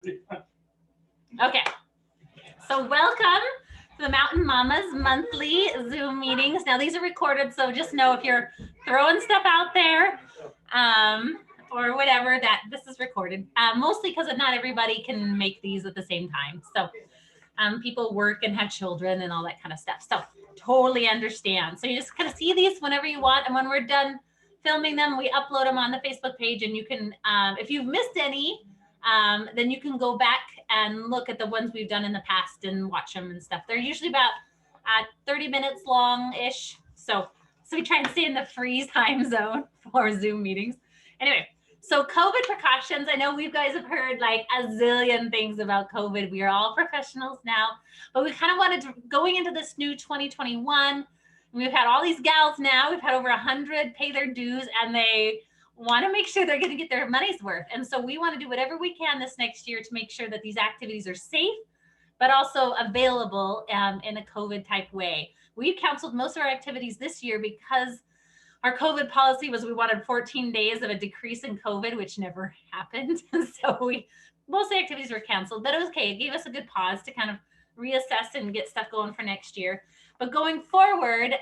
Okay, so welcome to the Mountain Mamas monthly Zoom meetings. Now these are recorded, so just know if you're throwing stuff out there or whatever, that this is recorded. Mostly because not everybody can make these at the same time. So people work and have children and all that kind of stuff. So totally understand. So you just kind of see these whenever you want. And when we're done filming them, we upload them on the Facebook page, and you can, if you've missed any, then you can go back and look at the ones we've done in the past and watch them and stuff. They're usually about 30 minutes long-ish. So we try and stay in the freeze time zone for Zoom meetings. Anyway, so COVID precautions. I know you guys have heard like a zillion things about COVID. We are all professionals now, but we kind of wanted to, going into this new 2021, we've had all these gals now, we've had over 100 pay their dues, and they want to make sure they're going to get their money's worth. And so we want to do whatever we can this next year to make sure that these activities are safe, but also available in a COVID type way. We've canceled most of our activities this year because our COVID policy was we wanted 14 days of a decrease in COVID, which never happened. So most of the activities were canceled, but it was okay. It gave us a good pause to kind of reassess and get stuff going for next year. But going forward,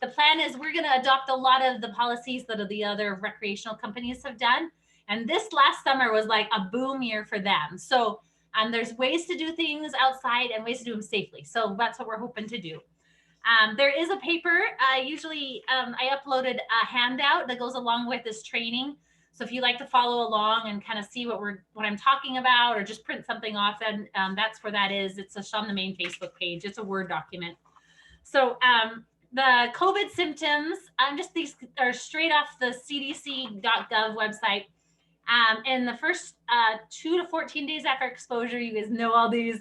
the plan is we're going to adopt a lot of the policies that the other recreational companies have done. And this last summer was like a boom year for them. So there's ways to do things outside and ways to do them safely. So that's what we're hoping to do. There is a paper. Usually I uploaded a handout that goes along with this training. So if you like to follow along and kind of see what I'm talking about, or just print something off, then that's where that is. It's just on the main Facebook page. It's a Word document. So the COVID symptoms, these are straight off the cdc.gov website. In the first 2 to 14 days after exposure, you guys know all these: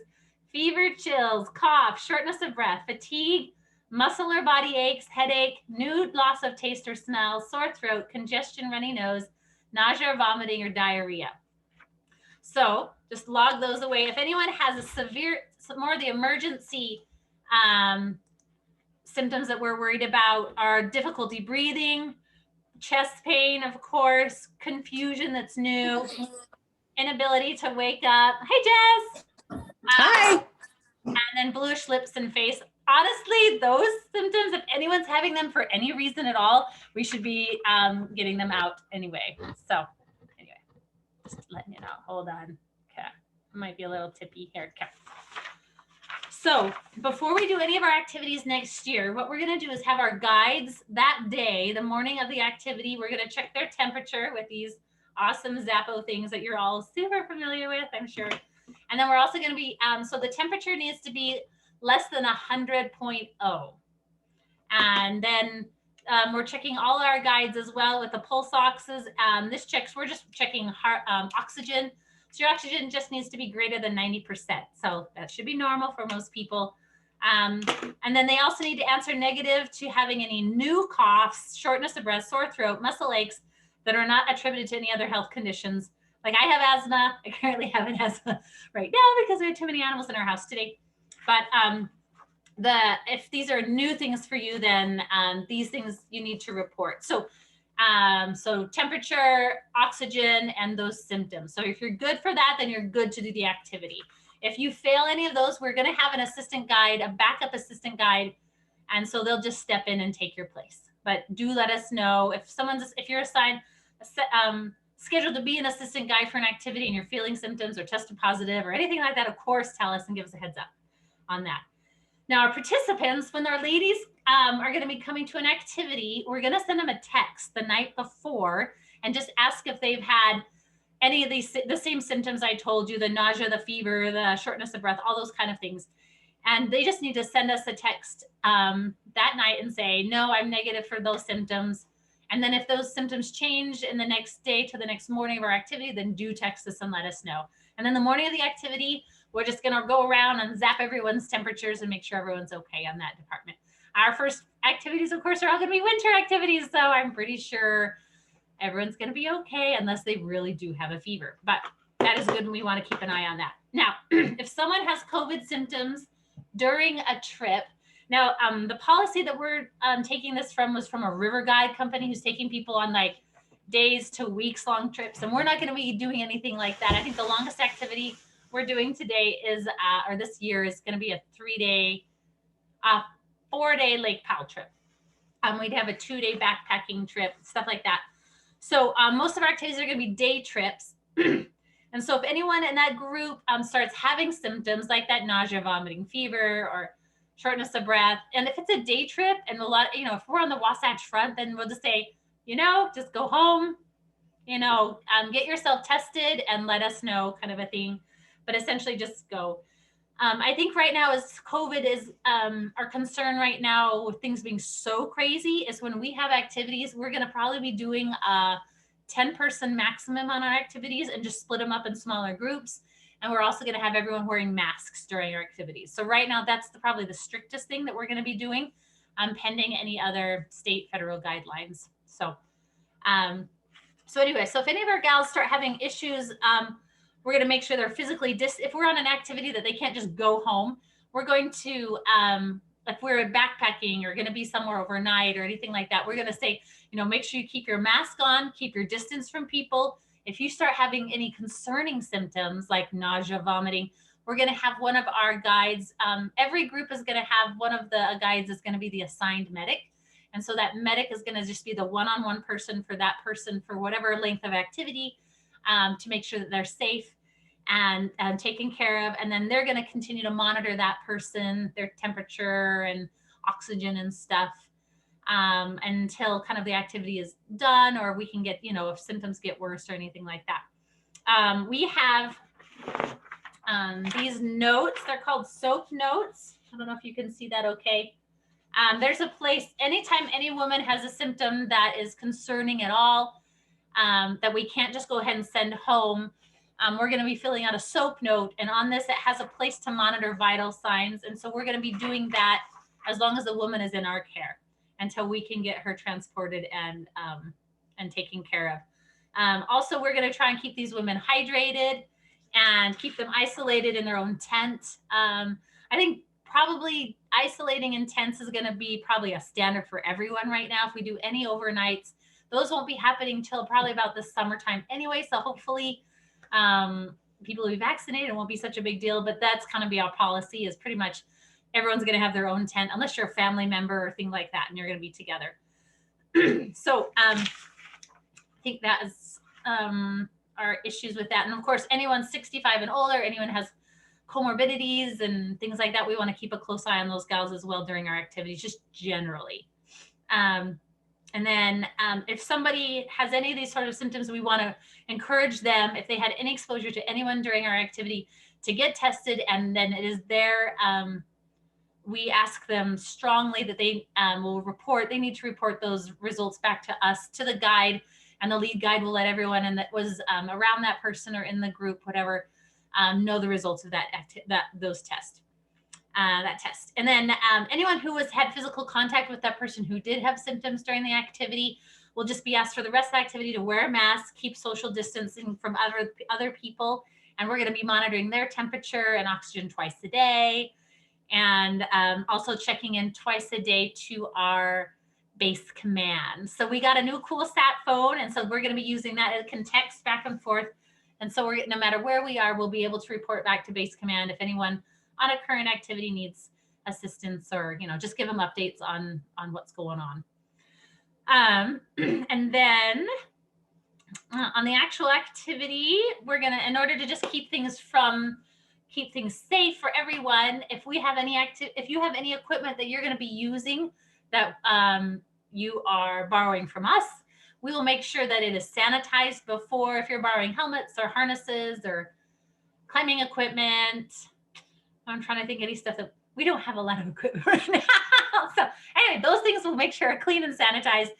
fever, chills, cough, shortness of breath, fatigue, muscle or body aches, headache, new loss of taste or smell, sore throat, congestion, runny nose, nausea or vomiting, or diarrhea. So just log those away. If anyone has a severe, more of the emergency symptoms that we're worried about are difficulty breathing, chest pain, of course, confusion that's new, inability to wake up. Hey, Jess. Hi. And then bluish lips and face. Honestly, those symptoms, if anyone's having them for any reason at all, we should be getting them out anyway. So anyway, just letting you know. Hold on. Okay. Might be a little tippy here. Okay. So before we do any of our activities next year, what we're going to do is have our guides that day, the morning of the activity. We're going to check their temperature with these awesome Zappo things that you're all super familiar with, I'm sure. And then we're also going to be, so the temperature needs to be less than 100.0. And then we're checking all our guides as well with the pulse oxes. We're just checking heart, oxygen. So your oxygen just needs to be greater than 90%. So that should be normal for most people. And then they also need to answer negative to having any new coughs, shortness of breath, sore throat, muscle aches that are not attributed to any other health conditions. Like I have asthma. I currently have an asthma right now because we had too many animals in our house today. But if these are new things for you, then these things you need to report. So temperature, oxygen, and those symptoms. So if you're good for that, then you're good to do the activity. If you fail any of those, we're going to have an assistant guide, a backup assistant guide. And so they'll just step in and take your place. But do let us know if you're assigned, scheduled to be an assistant guide for an activity and you're feeling symptoms or tested positive or anything like that, of course, tell us and give us a heads up on that. Now, our participants, when our ladies are going to be coming to an activity, we're going to send them a text the night before and just ask if they've had any of the same symptoms I told you, the nausea, the fever, the shortness of breath, all those kind of things. And they just need to send us a text that night and say, no, I'm negative for those symptoms. And then if those symptoms change in the next day to the next morning of our activity, then do text us and let us know. And then the morning of the activity, we're just going to go around and zap everyone's temperatures and make sure everyone's okay on that department. Our first activities, of course, are all going to be winter activities. So I'm pretty sure everyone's going to be okay unless they really do have a fever. But that is good, and we want to keep an eye on that. Now, if someone has COVID symptoms during a trip, now the policy that we're taking this from was from a river guide company who's taking people on like days to weeks long trips. And we're not going to be doing anything like that. I think the longest activity we're doing today is, or this year is going to be a 3-day, 4-day Lake Powell trip. We'd have a 2-day backpacking trip, stuff like that. So most of our activities are going to be day trips. And so if anyone in that group starts having symptoms like that nausea, vomiting, fever, or shortness of breath, and if it's a day trip and a lot, if we're on the Wasatch Front, then we'll just say, just go home, get yourself tested and let us know, kind of a thing. But essentially just go. I think right now, as COVID is our concern right now, with things being so crazy, is when we have activities, we're going to probably be doing a 10-person maximum on our activities and just split them up in smaller groups. And we're also going to have everyone wearing masks during our activities. So right now, that's probably the strictest thing that we're going to be doing, pending any other state, federal guidelines. So anyway, so if any of our gals start having issues, we're going to make sure they're physically if we're on an activity that they can't just go home, we're going to, if we're backpacking or going to be somewhere overnight or anything like that, we're going to say, make sure you keep your mask on, keep your distance from people. If you start having any concerning symptoms like nausea, vomiting, we're going to have one of our guides. Every group is going to have one of the guides is going to be the assigned medic. And so that medic is going to just be the one-on-one person for that person for whatever length of activity, to make sure that they're safe and taken care of. And then they're going to continue to monitor that person, their temperature and oxygen and stuff, until kind of the activity is done, or we can get, if symptoms get worse or anything like that. We have these notes. They're called SOAP notes. I don't know if you can see that okay. There's a place, anytime any woman has a symptom that is concerning at all, that we can't just go ahead and send home, we're going to be filling out a SOAP note. And on this, it has a place to monitor vital signs. And so we're going to be doing that as long as the woman is in our care until we can get her transported and taken care of. Also, we're going to try and keep these women hydrated and keep them isolated in their own tent. I think probably isolating in tents is going to be probably a standard for everyone right now. If we do any overnights, those won't be happening till probably about the summertime anyway. So hopefully people will be vaccinated. It won't be such a big deal, but that's kind of be our policy, is pretty much everyone's going to have their own tent unless you're a family member or thing like that and you're going to be together. So I think that is our issues with that. And of course, anyone 65 and older, anyone has comorbidities and things like that, we want to keep a close eye on those gals as well during our activities, just generally. And then if somebody has any of these sort of symptoms, we want to encourage them, if they had any exposure to anyone during our activity, to get tested. And then it is their, we ask them strongly that they they need to report those results back to us, to the guide, and the lead guide will let everyone and that was around that person or in the group, whatever, know the results of that test. And then anyone who had physical contact with that person who did have symptoms during the activity will just be asked for the rest of the activity to wear a mask, keep social distancing from other people, and we're going to be monitoring their temperature and oxygen twice a day, and also checking in twice a day to our base command. So we got a new cool sat phone, and so we're going to be using that. It can text back and forth, and so no matter where we are, we'll be able to report back to base command if anyone on a current activity needs assistance, or just give them updates on what's going on. And then on the actual activity, we're gonna, in order to just keep things safe for everyone, if you have any equipment that you're going to be using that you are borrowing from us, we will make sure that it is sanitized before. If you're borrowing helmets or harnesses or climbing equipment, I'm trying to think any stuff that we don't have a lot of equipment right now. So anyway, those things we'll make sure are clean and sanitized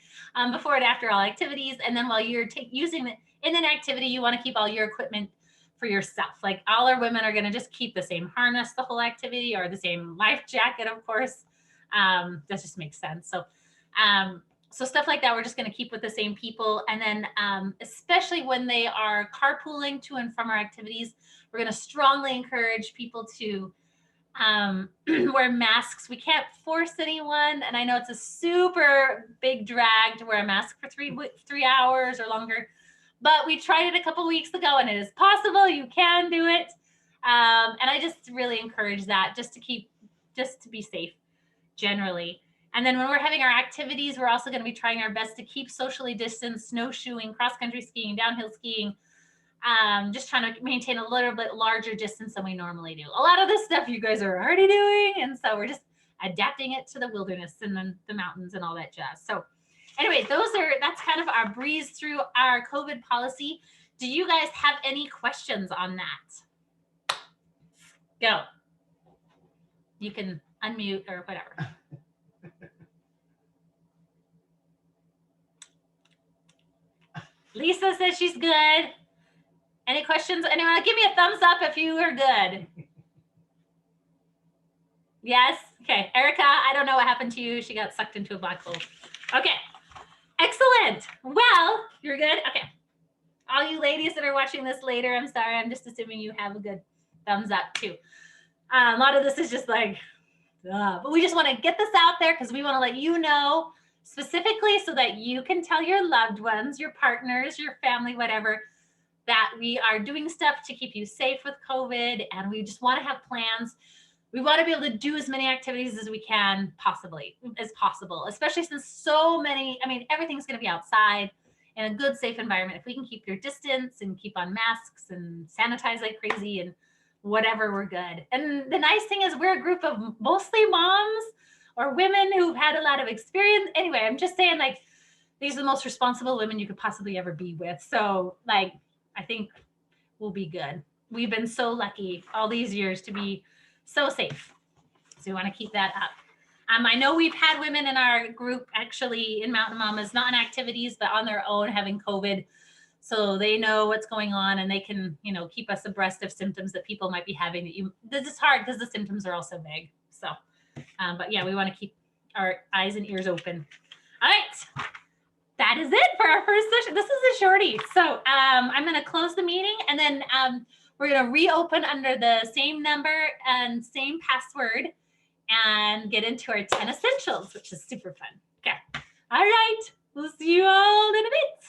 before and after all activities. And then while you're using it in an activity, you want to keep all your equipment for yourself. Like all our women are going to just keep the same harness the whole activity, or the same life jacket, of course. That just makes sense. So stuff like that, we're just going to keep with the same people. And then especially when they are carpooling to and from our activities, we're going to strongly encourage people to wear masks. We can't force anyone. And I know it's a super big drag to wear a mask for 3 hours or longer, but we tried it a couple weeks ago and it is possible. You can do it. And I just really encourage that just to be safe generally. And then when we're having our activities, we're also going to be trying our best to keep socially distanced, snowshoeing, cross-country skiing, downhill skiing, just trying to maintain a little bit larger distance than we normally do. A lot of this stuff you guys are already doing, and so we're just adapting it to the wilderness and then the mountains and all that jazz. So anyway, that's kind of our breeze through our COVID policy. Do you guys have any questions on that? Go. You can unmute or whatever. Lisa says she's good. Any questions? Anyone? Give me a thumbs up if you are good. Yes? Okay. Erica, I don't know what happened to you. She got sucked into a black hole. Okay. Excellent. Well, you're good? Okay. All you ladies that are watching this later, I'm sorry. I'm just assuming you have a good thumbs up too. A lot of this is just like, but we just want to get this out there because we want to let you know specifically so that you can tell your loved ones, your partners, your family, whatever, that we are doing stuff to keep you safe with COVID, and we just want to have plans. We want to be able to do as many activities as we can as possible, especially since so many, everything's going to be outside in a good, safe environment. If we can keep your distance and keep on masks and sanitize like crazy and whatever, we're good. And the nice thing is we're a group of mostly moms or women who've had a lot of experience. Anyway, I'm just saying, like, these are the most responsible women you could possibly ever be with. So, like, I think we'll be good. We've been so lucky all these years to be so safe. So we want to keep that up. I know we've had women in our group actually in Mountain Mamas, not in activities, but on their own having COVID. So they know what's going on and they can, keep us abreast of symptoms that people might be having. This is hard because the symptoms are also vague. So, but yeah, we want to keep our eyes and ears open. All right. That is it for our first session. This is a shorty. So I'm going to close the meeting and then we're going to reopen under the same number and same password and get into our 10 essentials, which is super fun. Okay. All right. We'll see you all in a bit.